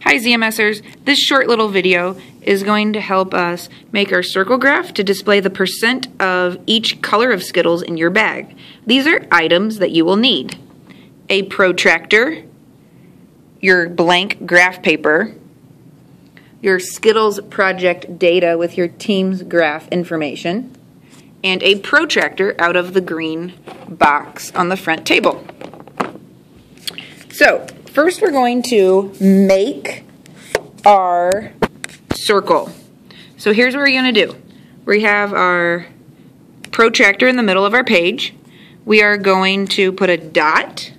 Hi ZMSers, this short little video is going to help us make our circle graph to display the percent of each color of Skittles in your bag. These are items that you will need. A protractor, your blank graph paper, your Skittles project data with your team's graph information, and a protractor out of the green box on the front table. So, first we're going to make our circle. So here's what we're going to do. We have our protractor in the middle of our page. We are going to put a dot.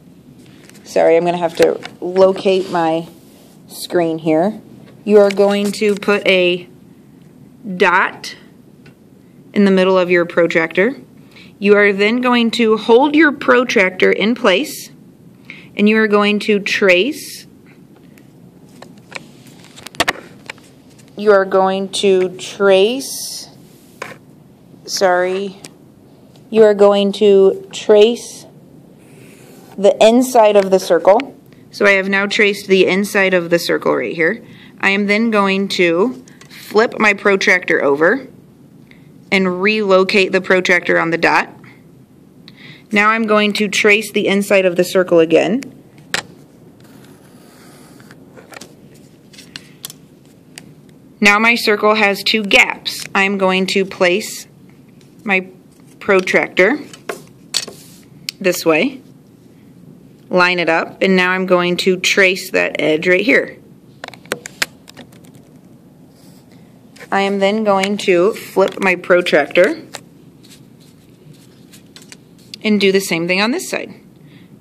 Sorry, I'm going to have to locate my screen here. You are going to put a dot in the middle of your protractor. You are then going to hold your protractor in place, and you are going to trace. You are going to trace the inside of the circle. So I have now traced the inside of the circle right here. I am then going to flip my protractor over and relocate the protractor on the dot. Now I'm going to trace the inside of the circle again. Now my circle has two gaps. I'm going to place my protractor this way, line it up, and now I'm going to trace that edge right here. I am then going to flip my protractor and do the same thing on this side.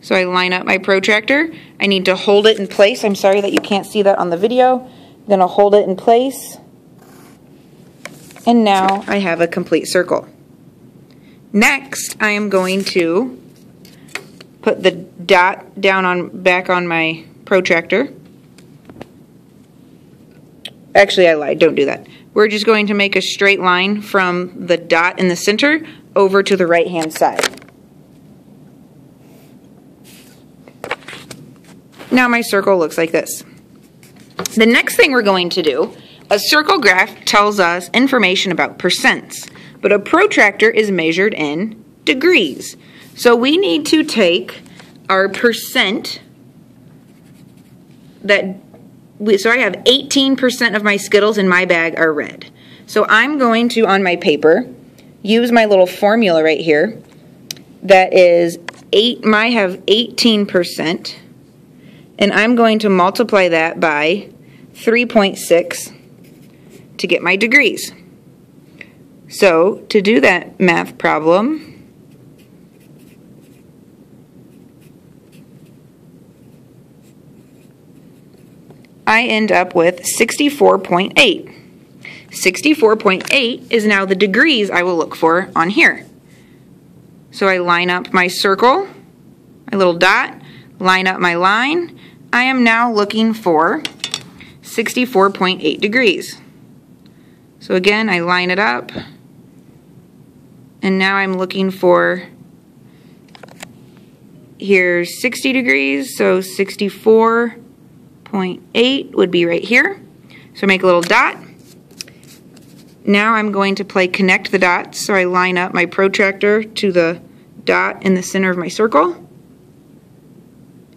So I line up my protractor. I need to hold it in place. I'm sorry that you can't see that on the video. I'm going to hold it in place. And now I have a complete circle. Next, I am going to put the dot back on my protractor. Actually, I lied. Don't do that. We're just going to make a straight line from the dot in the center over to the right-hand side. Now my circle looks like this. The next thing we're going to do, a circle graph tells us information about percents, but a protractor is measured in degrees. So we need to take our percent so I have 18% of my Skittles in my bag are red. So I'm going to, on my paper, use my little formula right here. That is, I have 18%, and I'm going to multiply that by 3.6 to get my degrees. So, to do that math problem, I end up with 64.8. 64.8 is now the degrees I will look for on here. So I line up my circle, my little dot, line up my line. I am now looking for 64.8 degrees. So again, I line it up, and now I'm looking for, here's 60 degrees, so 64.8 would be right here. So make a little dot. Now I'm going to play connect the dots, so I line up my protractor to the dot in the center of my circle.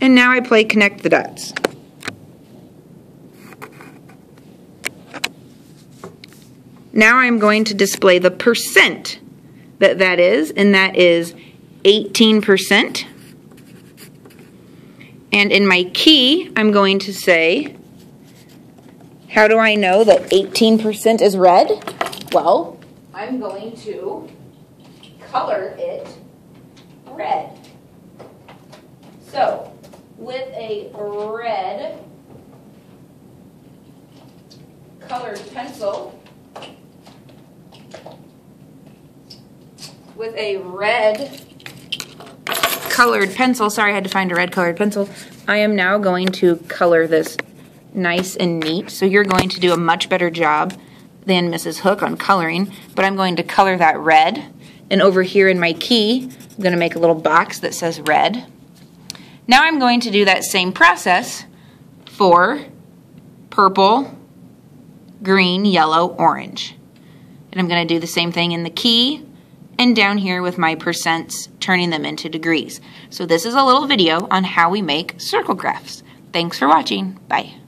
And now I play connect the dots. Now I'm going to display the percent that is, and that is 18%. And in my key, I'm going to say, how do I know that 18% is red? Well, I'm going to color it red. So, with a red colored pencil, sorry, I had to find a red colored pencil. I am now going to color this nice and neat. So you're going to do a much better job than Mrs. Hook on coloring, but I'm going to color that red. And over here in my key, I'm going to make a little box that says red. Now I'm going to do that same process for purple, green, yellow, orange. And I'm going to do the same thing in the key and down here with my percents, turning them into degrees. So this is a little video on how we make circle graphs. Thanks for watching. Bye.